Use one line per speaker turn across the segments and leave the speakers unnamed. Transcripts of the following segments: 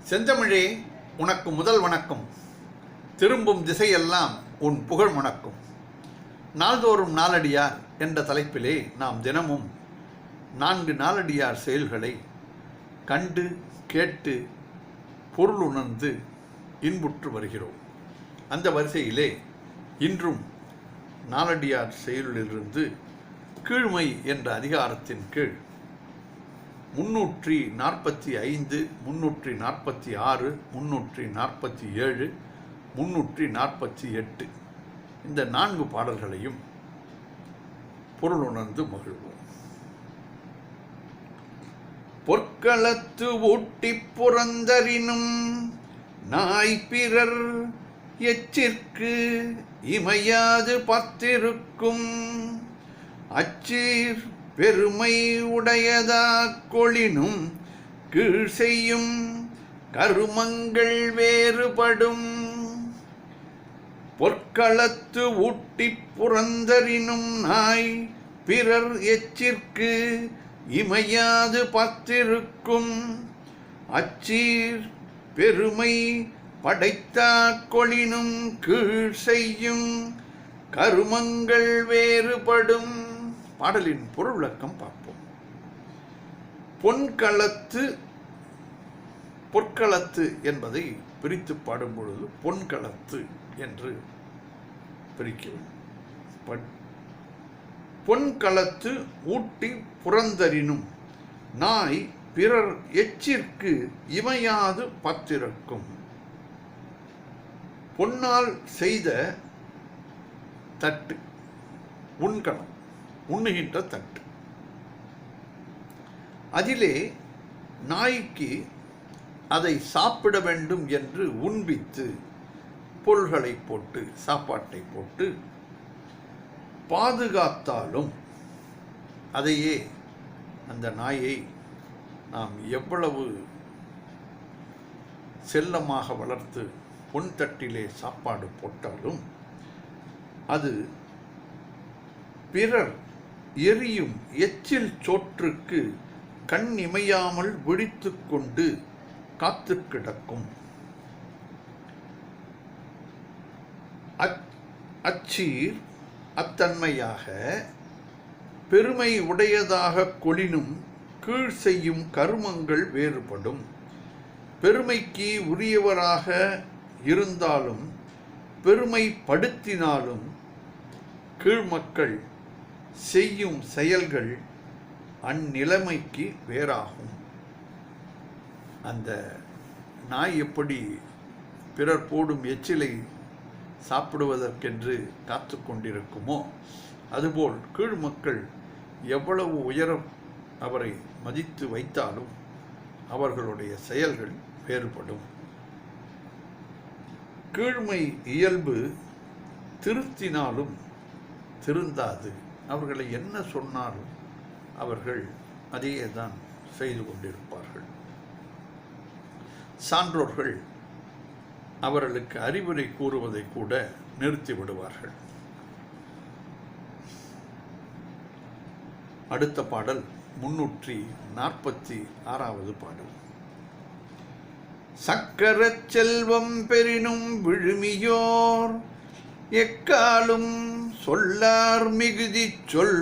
செந்தமிழே, உனக்கு முதல் வணக்கம். திரும்பும் திசையெல்லாம் உன் புகழ் முழக்கும். நாள்தோறும் நாலடியார் என்ற தலைப்பிலே நாம் தினமும் 4 நாலடியார் செயல்களை கண்டு கேட்டு பொருளுணர்ந்து இன்புற்று வருகிறோம். அந்த வரிசையிலே இன்றும் நாலடியார் செயலிலிருந்து கீழ்மை என்ற அதிகாரத்தின் கீழ் 345, 346, 347, 348 இந்த 4 பாடல்களையும் பொருளுணர்ந்து மகிழ்வோம். பொற்களத்து ஊட்டி புறந்தரினும் நாய் பிறர் எச்சிற்கு இமையாது பார்த்திருக்கும் அச்சீர் பெருமை உடையதா கொளினும் கீழ் செய்யும் கருமங்கள் வேறுபடும். பொற்களத்து ஊட்டி புறந்தரினும் நாய் பிறர் எச்சிற்கு இமையாது பார்த்திருக்கும் அச்சீர் பெருமை படைத்தா கொளினும் கீழ் செய்யும் கருமங்கள் வேறுபடும். பாடலின் பொருள் விளக்கம் பார்ப்போம். பொற்களத்து என்பதை பிரித்து பாடும் பொழுது பொன்களத்து என்று பிரிக்கிறோம். பொன்களத்து ஊட்டி புறந்தரினும் நாய் பிறர் எச்சிற்கு இமையாது பார்த்திருக்கும். பொன்னால் செய்த தட்டு, உண்கலம், உண்ணுகின்ற தட்டு, அதிலே நாய்க்கு அதை சாப்பிட வேண்டும் என்று உண்பித்து பொருள்களை போட்டு சாப்பாட்டை போட்டு பாதுகாத்தாலும் அதையே அந்த நாயை நாம் எவ்வளவு செல்லமாக வளர்த்து பொன் தட்டிலே சாப்பாடு போட்டாலும் அது பிறர் எரியும் எச்சில் சோற்றுக்கு கண் இமையாமல் விழித்து கொண்டு காத்து கிடக்கும். அச்சீர் அத்தன்மையாக பெருமை உடையதாக கொளினும் கீழ் செய்யும் கருமங்கள் வேறுபடும். பெருமைக்கு உரியவராக இருந்தாலும் பெருமைப்படுத்தினாலும் கீழ்மக்கள் செய்யும் செயல்கள் அந்நிலைமைக்கு வேறாகும். அந்த நாய் எப்படி பிறர் போடும் எச்சிலை சாப்பிடுவதற்கென்று காத்து கொண்டிருக்குமோ அதுபோல் கீழ்மக்கள் எவ்வளவு உயரம் அவரை மதித்து வைத்தாலும் அவர்களுடைய செயல்கள் வேறுபடும். கீழ்மை இயல்பு திருத்தினாலும் திருந்தாது. அவர்களை என்ன சொன்னாலும் அவர்கள் அதையே தான் செய்து கொண்டிருப்பார்கள். சான்றோர்கள் அவர்களுக்கு அறிவுரை கூறுவதை கூட நிறுத்தி விடுவார்கள். அடுத்த பாடல் 346வது பாடல். சக்கரச் செல்வம் பெரினும் விழுமியோர் எக்காலும் சொல்லார் மிகுதி சொல்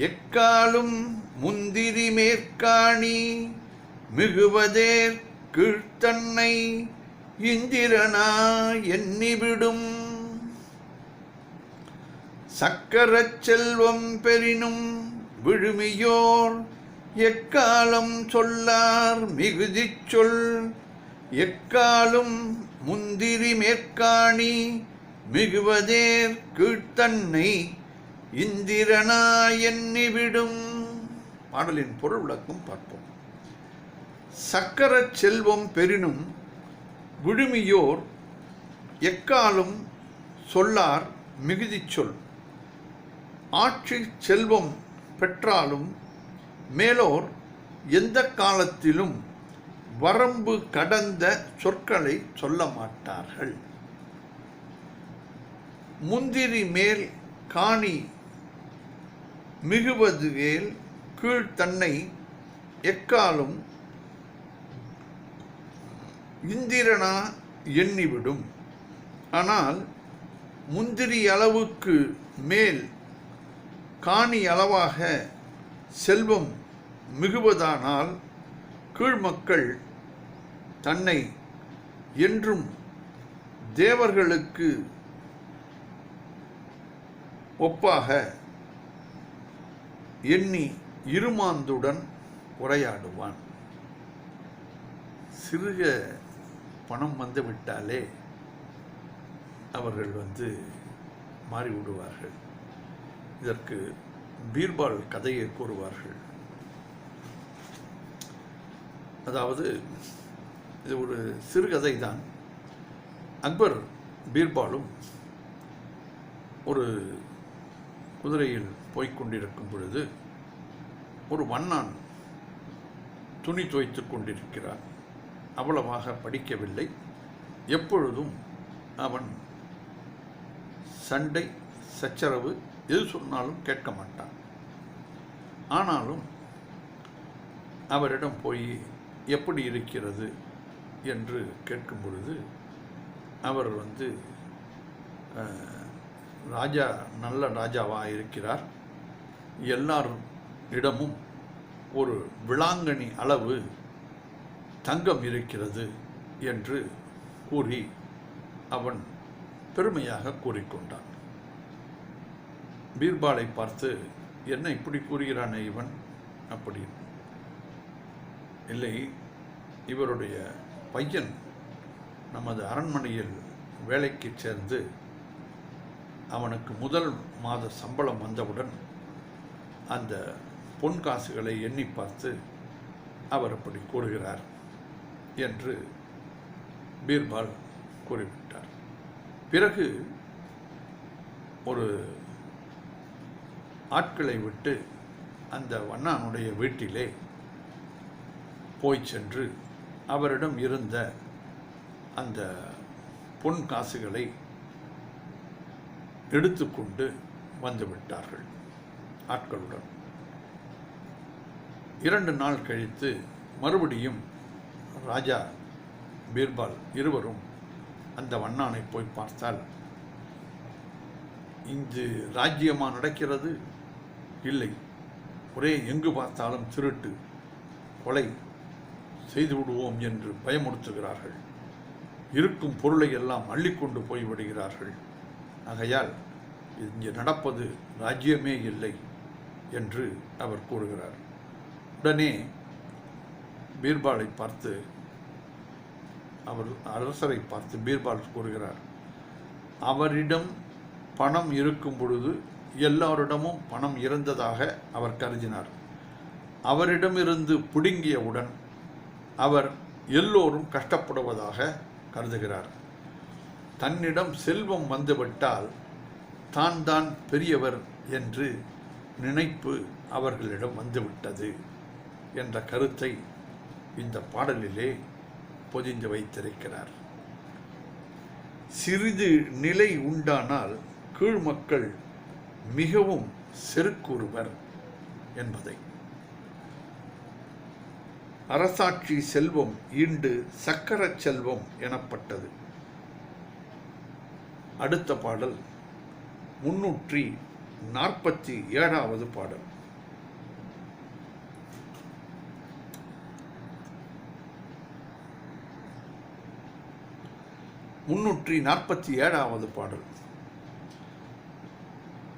எக்காலும் முந்திரி மேற்காணி மிகுவதே கீழ்த்தன்னை இந்திரனா எண்ணிவிடும். சக்கரச் செல்வம் பெரினும் விழுமியோர் எக்காலம் சொல்லார் மிகுதி சொல் எக்காலும் முந்திரி மேற்காணி மிகுவதேர் கீழ்த்தன்னை இந்திரனா எண்ணிவிடும். பாடலின் பொருள் விளக்கம் பார்ப்போம். சக்கர செல்வம் பெரினும் விழுமியோர் எக்காலும் சொல்லார் மிகுதி சொல். ஆட்சி செல்வம் பெற்றாலும் மேலோர் எந்த காலத்திலும் வரம்பு கடந்த சொற்களை சொல்ல மாட்டார்கள். முந்திரி மேல் காணி மிகுவதுவேல் கீழ்த்தன்னை எக்காலும் இந்திரனா எண்ணிவிடும். ஆனால் முந்திரி அளவுக்கு மேல் காணி அளவாக செல்வம் மிகுவதானால் கீழ்மக்கள் தன்னை என்றும் தேவர்களுக்கு ஒப்பாக எண்ணி இருமாந்துடன் உரையாடுவான். சிறுக பணம் வந்து விட்டாலே அவர்கள் மாறிவிடுவார்கள். இதற்கு பீர்பால் கதையை கூறுவார்கள். அதாவது இது ஒரு சிறுகதை தான். அக்பர் பீர்பாலும் ஒரு குதிரையில் போய்கொண்டிருக்கும் பொழுது ஒரு மன்னான் துணி துவைத்து கொண்டிருக்கிறான். அவ்வளவாக படிக்கவில்லை. எப்பொழுதும் அவன் சண்டை சச்சரவு எது சொன்னாலும் கேட்க மாட்டான். ஆனாலும் அவரிடம் போய் எப்படி இருக்கிறது என்று கேட்கும் பொழுது அவர் ராஜா நல்ல ராஜாவாக இருக்கிறார், எல்லாரிடமும் ஒரு விளாங்கனி அளவு தங்கம் இருக்கிறது என்று கூறி அவன் பெருமையாக கூறிக்கொண்டான். பீர்பாலை பார்த்து, என்ன இப்படி கூறுகிறானே இவன் அப்படி. இல்லை, இவருடைய பையன் நமது அரண்மனையில் வேலைக்கு சேர்ந்து அவனுக்கு முதல் மாத சம்பளம் வந்தவுடன் அந்த பொன் காசுகளை எண்ணி பார்த்து அவர் அப்படி கூறுகிறார் என்று பீர்பால் கூறிவிட்டார். பிறகு ஒரு ஆட்களை விட்டு அந்த வண்ணானுடைய வீட்டிலே போய் சென்று அவரிடம் இருந்த அந்த பொன் காசுகளை எடுத்துக்கொண்டு வந்துவிட்டார்கள் ஆட்களுடன். 2 நாள் கழித்து மறுபடியும் ராஜா பீர்பால் இருவரும் அந்த வண்ணானை போய் பார்த்தால், இங்கு ராஜ்யமா நடக்கிறது? இல்லை, ஒரே எங்கு பார்த்தாலும் திருட்டு கொலை செய்து விடுவோம் என்று பயமுறுத்துகிறார்கள். இருக்கும் பொருளை எல்லாம் அள்ளிக்கொண்டு போய்விடுகிறார்கள். ஆகையால் இங்கே நடப்பது ராஜ்யமே இல்லை என்று அவர் கூறுகிறார். உடனே பீர்பாலை பார்த்து, அவர் அரசரை பார்த்து பீர்பால் கூறுகிறார், அவரிடம் பணம் இருக்கும் பொழுது எல்லாரிடமும் பணம் இருந்ததாக அவர் கருதினார். அவரிடமிருந்து பிடுங்கியவுடன் அவர் எல்லோரும் கஷ்டப்படுவதாக கருதுகிறார். தன்னிடம் செல்வம் வந்துவிட்டால் தான் பெரியவர் என்று நினைப்பு அவர்களிடம் வந்துவிட்டது என்ற கருத்தை இந்த பாடலிலே பொதிந்து வைத்திருக்கிறார். சிறிது நிலை உண்டானால் கீழ்மக்கள் மிகவும் செருக்குறுவர் என்பதை. அரசாட்சி செல்வம் ஈண்டு சக்கர செல்வம் எனப்பட்டது. அடுத்த பாடல் 347வது பாடல். பாடல்.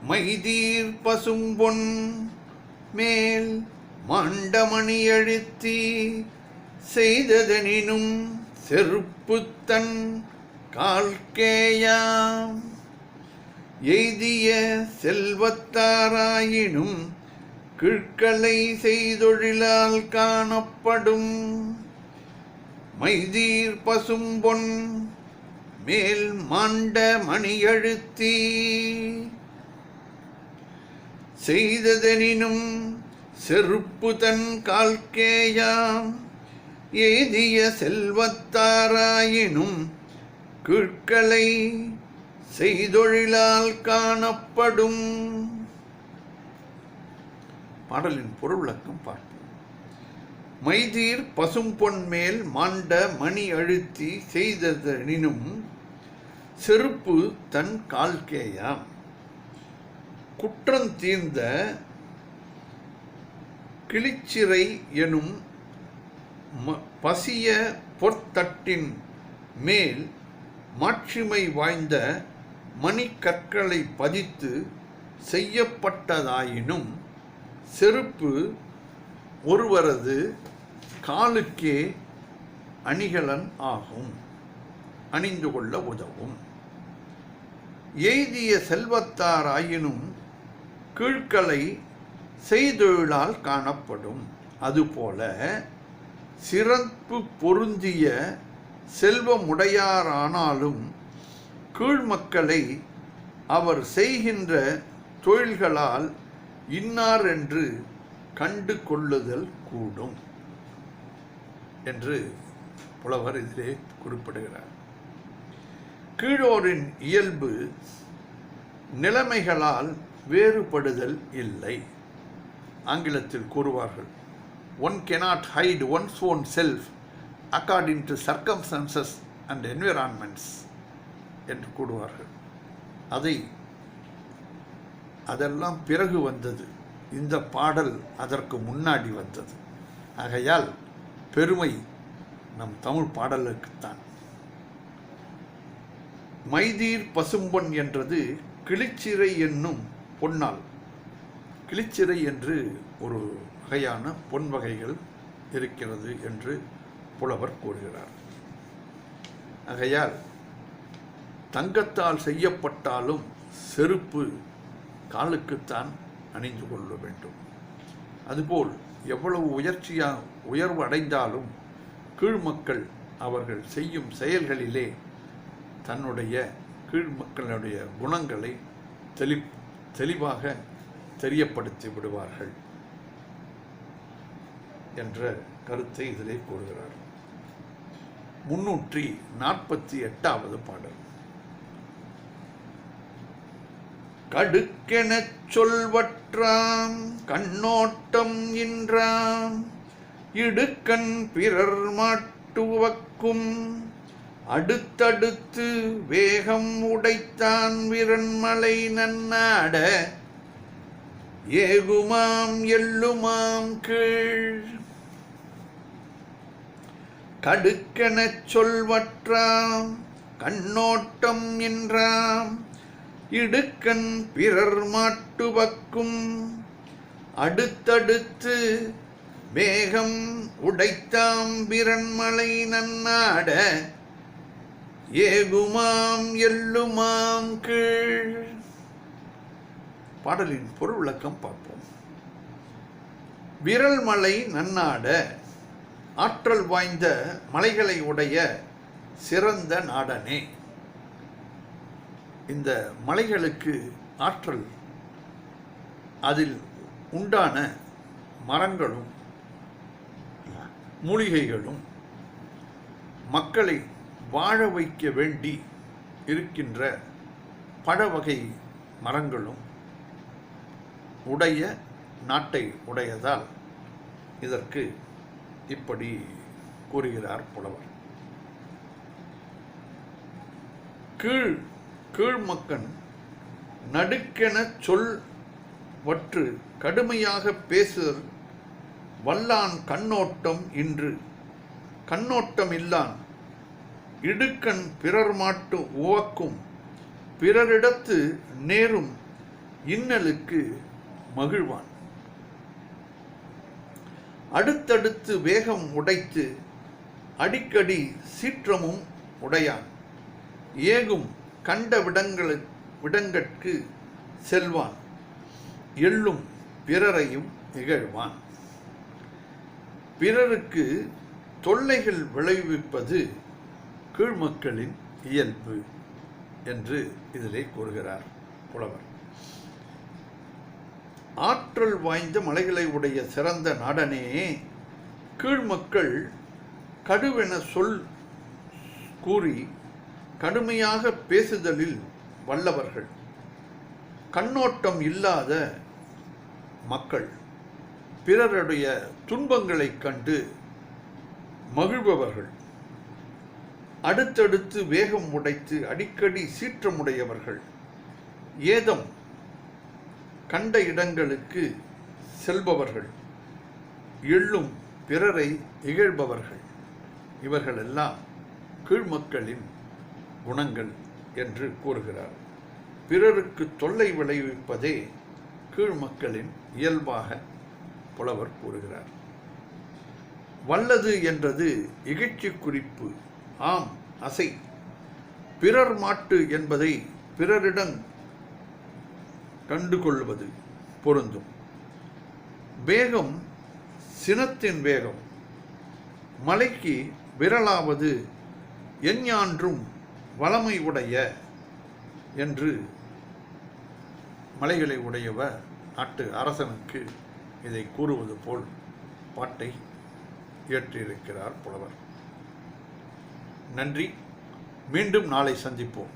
மைதீர் பசும்பொன் மேல் மாண்டமணி அழுத்தி செய்ததனினும் செருப்புத்தன் கால்கேயாம் எய்திய செல்வத்தாராயினும் கீழ்களை செய்தொழிலால் காணப்படும். மைதீர் பசும்பொன் மேல் மாண்ட மணியழுத்தி செய்ததெனினும் செருப்பு தன் கால்கேயாம் எய்திய செல்வத்தாராயினும் கீழ்களை செய்தொழிலால் காணப்படும். பாடலின் பொருள் விளக்கம் பார்ப்போம். மைதீர் பசும்பொன் மேல் மாண்ட மணி அழுத்தி செய்ததெனினும் செருப்பு தன் கால்கேயாம். குற்றம் தீர்ந்த கிளிச்சிறை எனும் பசிய பொற்தட்டின் மேல் மாட்சிமை வாய்ந்த மணிக்கற்களை பதித்து செய்யப்பட்டதாயினும் செருப்பு ஒருவரது காலுக்கே அணிகலன் ஆகும், அணிந்து கொள்ள உதவும். எய்திய செல்வத்தார் ஆயினும் கீழ்க்கலை செய்தொழிலால் காணப்படும். அதுபோல சிறப்பு பொருந்திய செல்வமுடையாரானாலும் கீழ்மக்களை அவர் செய்கின்ற தொழில்களால் இன்னார் என்று கண்டு கொள்ளுதல் கூடும் என்று புலவர் இதிலே குறிப்பிடுகிறார். கீழோரின் இயல்பு நிலைமைகளால் வேறுபடுதல் இல்லை. ஆங்கிலத்தில் கூறுவார்கள், one cannot hide one's own self according to circumstances and environments என்று கூறுவார்கள். அதெல்லாம் பிறகு வந்தது. இந்த பாடல் அதற்கு முன்னாடி வந்தது. ஆகையால் பெருமை நம் தமிழ் பாடலுக்குத்தான். மைதீர் பசும்பொன் என்றது கிளிச்சிறை என்னும் பொன்னால். கிளிச்சிறை என்று ஒரு வகையான பொன் வகைகள் இருக்கிறது என்று புலவர் கூறுகிறார். ஆகையால் தங்கத்தால் செய்யப்பட்டாலும் செருப்பு காலுக்குத்தான் அணிந்து கொள்ள வேண்டும். அதுபோல் எவ்வளவு உயர்வு அடைந்தாலும் கீழ்மக்கள் அவர்கள் செய்யும் செயல்களிலே தன்னுடைய கீழ்மக்களுடைய குணங்களை தெளிவாக தெரியப்படுத்தி விடுவார்கள் என்ற கருத்தை இதிலே கூறுகிறார். 348வது பாடல். கடுக்கெனச் சொல்வற்றாம் கண்ணோட்டம் இன்றாம் இடுக்கண் பிறர் மாட்டுவக்கும் அடுத்தடுத்து வேகம் உடைத்தான் விரண்மலை நன்னாட ஏகுமாம் எள்ளுமாம் கீழ். கடுக்கெனச் சொல்வற்றாம் கண்ணோட்டம் என்றாம் இடுக்கண் பிறர் மாட்டுவக்கும் அடுத்தடுத்து வேகம் உடைத்தாம் விரண்மலை நன்னாட ஏகுமாம் எள்ளுமாம் கீழ். பாடலின் பொருள் விளக்கம் பார்ப்போம். விரல்மலை நன்னாட ஆற்றல் வாய்ந்த மலைகளை உடைய சிறந்த நாடனே. இந்த மலைகளுக்கு ஆற்றல், அதில் உண்டான மரங்களும் மூலிகைகளும் மக்களை வாழ வைக்க வேண்டி இருக்கின்ற பழவகை மரங்களும் உடைய நாட்டை உடையதால் இதற்கு இப்படி கூறுகிறார் புலவர். கீழ்மக்கன் நடுக்கென சொல்வற்று கடுமையாக பேசுதல் வல்லான் கண்ணோட்டம் இன்று. கண்ணோட்டம் இல்லான் இடுக்கண் பிறர் மாட்டு உவக்கும் பிறரிடத்து நேரும் இன்னலுக்கு மகிழ்வான். அடுத்தடுத்து வேகம் உடைத்து அடிக்கடி சீற்றமும் உடையான். ஏகும் கண்ட விடங்கட்கு செல்வான். எள்ளும் பிறரையும் இகழ்வான். பிறருக்கு தொல்லைகள் விளைவிப்பது கீழ்மக்களின் இயல்பு என்று இதிலே கூறுகிறார் புலவர். ஆற்றல் வாய்ந்த மலைகளை உடைய சிறந்த நாடனே, கீழ்மக்கள் கடுவென சொல் கூறி கடுமையாக பேசுதலில் வல்லவர்கள். கண்ணோட்டம் இல்லாத மக்கள் பிறருடைய துன்பங்களைக் கண்டு மகிழ்பவர்கள், அடுத்தடுத்து வேகம் உடைத்து அடிக்கடி சீற்றமுடையவர்கள், ஏதம் கண்ட இடங்களுக்கு செல்பவர்கள், எள்ளும் பிறரை இகழ்பவர்கள், இவர்களெல்லாம் கீழ்மக்களின் குணங்கள் என்று கூறுகிறார். பிறருக்கு தொல்லை விளைவிப்பதே கீழ்மக்களின் இயல்பாக புலவர் கூறுகிறார். வல்லது என்றது இகழ்ச்சி குறிப்பு. ஆம், அசை. பிறர் மாட்டு என்பதை பிறரிடம் கண்டுகொள்வது பொருந்தும். வேகம் சினத்தின் வேகம். மலைக்கு விரலாவது எஞ்ஞான்றும் வளமை உடைய என்று மலைகளை உடையவர் நாட்டு அரசனுக்கு இதை கூறுவது போல் பாட்டை இயற்றியிருக்கிறார் புலவர். நன்றி. மீண்டும் நாளை சந்திப்போம்.